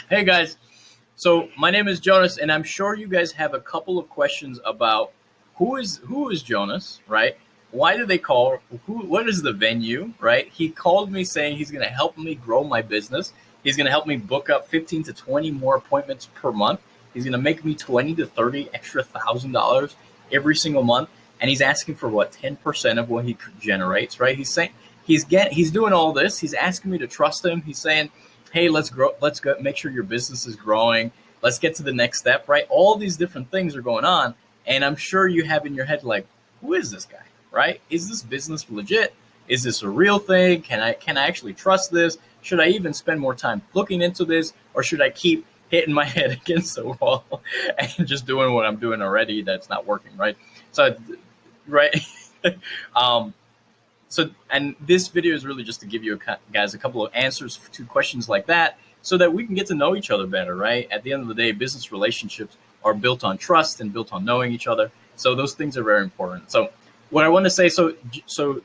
Hey guys, so my name is Jonas, and I'm sure you guys have a couple of questions about who is Jonas, right? Why do they call who? What is the venue, right? He called me saying he's going to help me grow my business. He's going to help me book up 15 to 20 more appointments per month. He's going to make me 20 to 30 extra $1,000 every single month, and he's asking for what 10% of what he generates, right? He's saying he's doing all this. He's asking me to trust him. He's saying, hey, let's grow, let's go make sure your business is growing. Let's get to the next step, right? All these different things are going on. And I'm sure you have in your head, like, who is this guy, right? Is this business legit? Is this a real thing? Can I actually trust this? Should I even spend more time looking into this? Or should I keep hitting my head against the wall and just doing what I'm doing already that's not working, right? So, right. um, and this video is really just to give you guys a couple of answers to questions like that so that we can get to know each other better, right? At the end of the day, business relationships are built on trust and built on knowing each other. So those things are very important. So what I want to say, so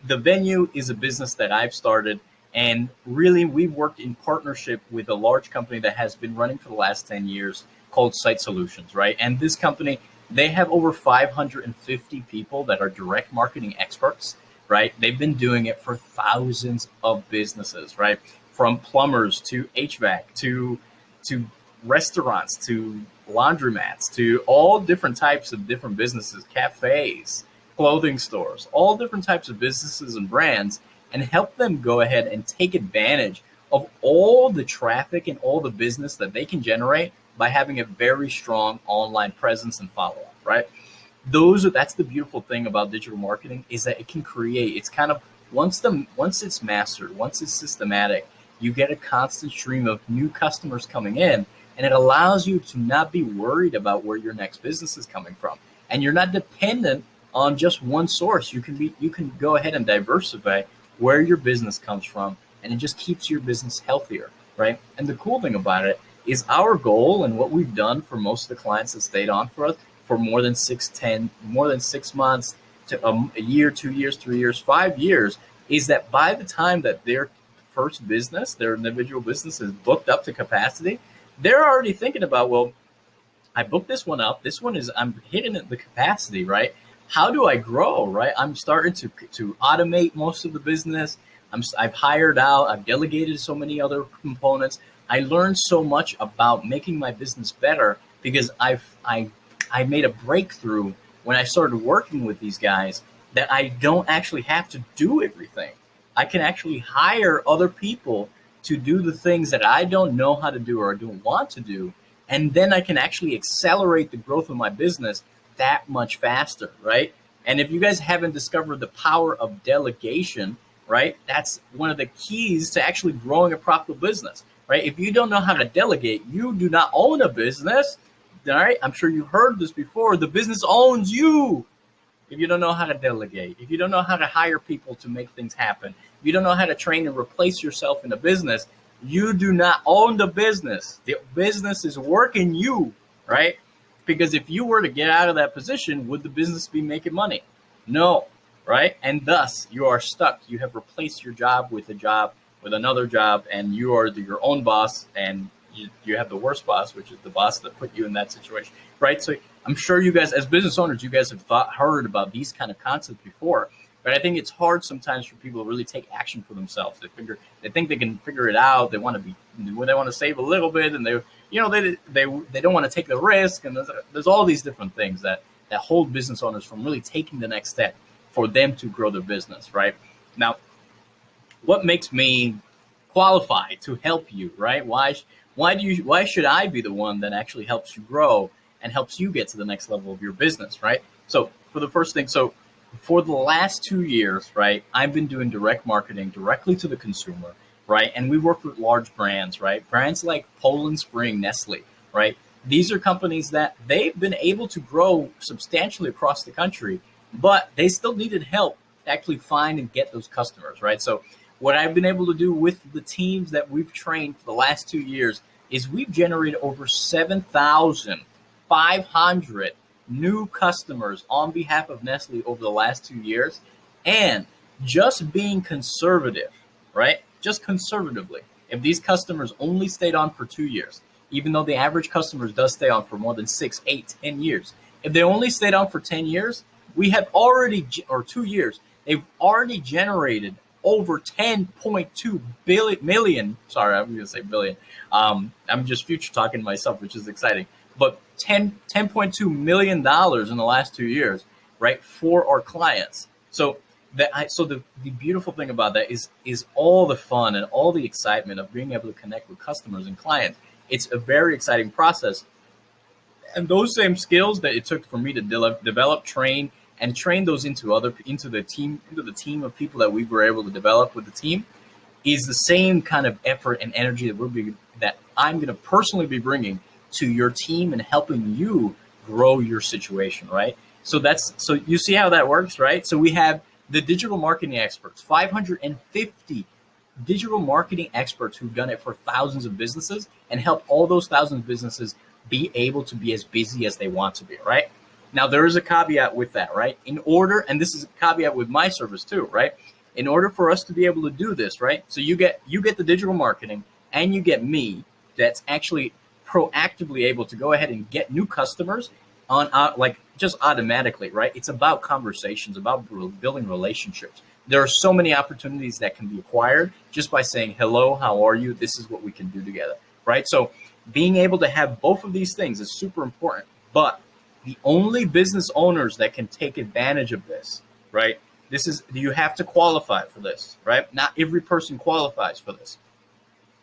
the venue is a business that I've started, and really we've worked in partnership with a large company that has been running for the last 10 years called Site Solutions, right? And this company, they have over 550 people that are direct marketing experts, right? They've been doing it for thousands of businesses, right? From plumbers to HVAC to restaurants to laundromats to all different types of different businesses, cafes, clothing stores, all different types of businesses and brands, and help them go ahead and take advantage of all the traffic and all the business that they can generate by having a very strong online presence and follow-up, right? That's the beautiful thing about digital marketing, is that it can create, it's kind of, once it's mastered, once it's systematic, you get a constant stream of new customers coming in, and it allows you to not be worried about where your next business is coming from, and you're not dependent on just one source. You can go ahead and diversify where your business comes from, and it just keeps your business healthier, right? And the cool thing about it is our goal, and what we've done for most of the clients that stayed on for us for more than 6 months to a year, 2 years, 3 years, 5 years, is that by the time that their first business, their individual business is booked up to capacity, they're already thinking about, well, I booked this one up. This one I'm hitting the capacity, right? How do I grow, right? I'm starting to automate most of the business. I've hired out, I've delegated so many other components. I learned so much about making my business better because I made a breakthrough when I started working with these guys, that I don't actually have to do everything. I can actually hire other people to do the things that I don't know how to do or don't want to do. And then I can actually accelerate the growth of my business that much faster, right? And if you guys haven't discovered the power of delegation, right, that's one of the keys to actually growing a profitable business, right? If you don't know how to delegate, you do not own a business. All right, I'm sure you've heard this before. The business owns you. If you don't know how to delegate, if you don't know how to hire people to make things happen, if you don't know how to train and replace yourself in a business, you do not own the business. The business is working you, right? Because if you were to get out of that position, would the business be making money? No, right? And thus, you are stuck. You have replaced your job with another job, and you are your own boss, and you have the worst boss, which is the boss that put you in that situation, right? So I'm sure you guys, as business owners, you guys have heard about these kind of concepts before, but I think it's hard sometimes for people to really take action for themselves. They think they can figure it out. They want to save a little bit, and they don't want to take the risk. And there's all these different things that hold business owners from really taking the next step for them to grow their business, right? Now, what makes me qualified to help you, right? Why should I be the one that actually helps you grow and helps you get to the next level of your business, right? So for the last 2 years, right, I've been doing direct marketing directly to the consumer, right? And we work with large brands, right? Brands like Poland Spring, Nestle, right? These are companies that they've been able to grow substantially across the country, but they still needed help to actually find and get those customers, right? So what I've been able to do with the teams that we've trained for the last 2 years is we've generated over 7,500 new customers on behalf of Nestle over the last 2 years. And just being conservative, right? Just conservatively, if these customers only stayed on for 2 years, even though the average customer does stay on for more than 6, 8, 10 years. If they only stayed on for 10 years, we have already, or 2 years, they've already generated over 10.2 million. Sorry, I'm going to say billion. I'm just future talking to myself, which is exciting. But $10.2 million in the last 2 years, right, for our clients. So the beautiful thing about that is all the fun and all the excitement of being able to connect with customers and clients. It's a very exciting process. And those same skills that it took for me to develop, train those into the team of people that we were able to develop with the team, is the same kind of effort and energy that I'm going to personally be bringing to your team and helping you grow your situation, right? So you see how that works, right? So we have the digital marketing experts, 550 digital marketing experts who've done it for thousands of businesses and helped all those thousands of businesses be able to be as busy as they want to be, right? Now, there is a caveat with that, right? And this is a caveat with my service too, right? In order for us to be able to do this, right? So you get the digital marketing and you get me that's actually proactively able to go ahead and get new customers on like just automatically, right? It's about conversations, about building relationships. There are so many opportunities that can be acquired just by saying, hello, how are you? This is what we can do together, right? So being able to have both of these things is super important. But the only business owners that can take advantage of this, right? You have to qualify for this, right? Not every person qualifies for this.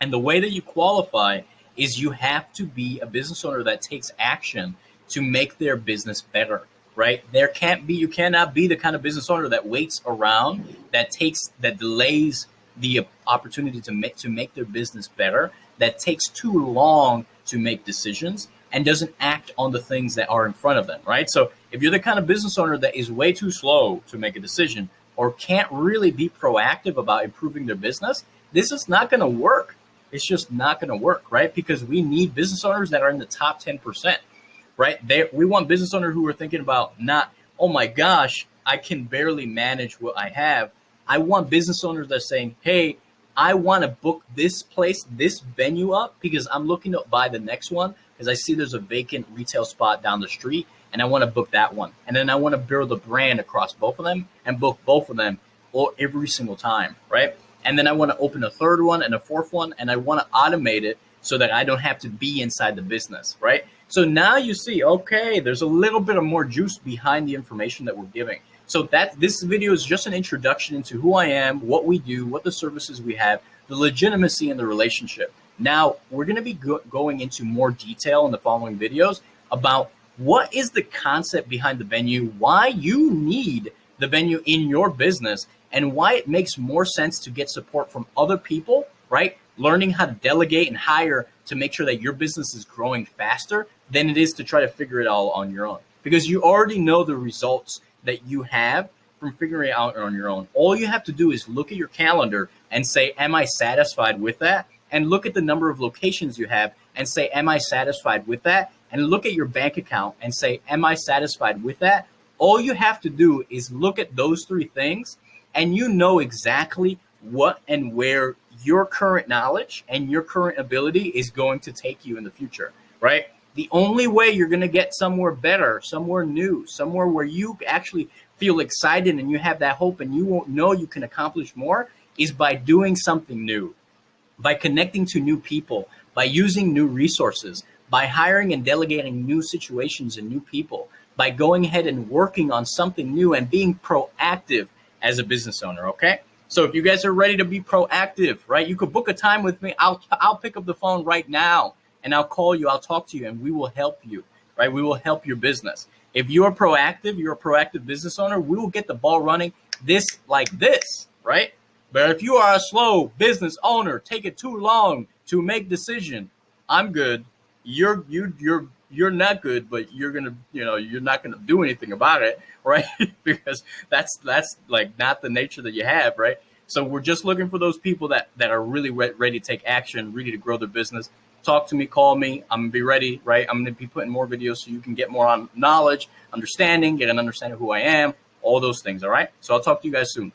And the way that you qualify is you have to be a business owner that takes action to make their business better, right? You cannot be the kind of business owner that waits around, that delays the opportunity to make their business better, that takes too long to make decisions and doesn't act on the things that are in front of them, right? So if you're the kind of business owner that is way too slow to make a decision or can't really be proactive about improving their business, this is not going to work. It's just not going to work, right? Because we need business owners that are in the top 10%, right? We want business owners who are thinking about not, oh my gosh, I can barely manage what I have. I want business owners that are saying, hey, I want to book this place, this venue up because I'm looking to buy the next one because I see there's a vacant retail spot down the street and I want to book that one. And then I want to build a brand across both of them and book both of them every single time, right? And then I want to open a third one and a fourth one, and I want to automate it so that I don't have to be inside the business, right? So now you see, okay, there's a little bit of more juice behind the information that we're giving. So this video is just an introduction into who I am, what we do, what the services we have, the legitimacy in the relationship. Now, we're going to be going into more detail in the following videos about what is the concept behind the venue, why you need the venue in your business, and why it makes more sense to get support from other people, right? Learning how to delegate and hire to make sure that your business is growing faster than it is to try to figure it all on your own. Because you already know the results that you have from figuring it out on your own. All you have to do is look at your calendar and say, am I satisfied with that? And look at the number of locations you have and say, am I satisfied with that? And look at your bank account and say, am I satisfied with that? All you have to do is look at those three things, and you know exactly what and where your current knowledge and your current ability is going to take you in the future, right? The only way you're going to get somewhere better, somewhere new, somewhere where you actually feel excited and you have that hope and you won't know you can accomplish more is by doing something new, by connecting to new people, by using new resources, by hiring and delegating new situations and new people, by going ahead and working on something new and being proactive as a business owner, okay? So if you guys are ready to be proactive, right, you could book a time with me. I'll pick up the phone right now and I'll call you, I'll talk to you, and we will help you, right? We will help your business. If you're proactive, you're a proactive business owner, we will get the ball running like this, right? But if you are a slow business owner, take it too long to make decision, I'm good. You're not good, but you're not gonna do anything about it, right? Because that's like not the nature that you have, right? So we're just looking for those people that are really ready to take action, ready to grow their business. Talk to me, call me. I'm gonna be ready, right? I'm gonna be putting more videos so you can get more on knowledge, understanding, get an understanding of who I am, all those things, all right? So I'll talk to you guys soon.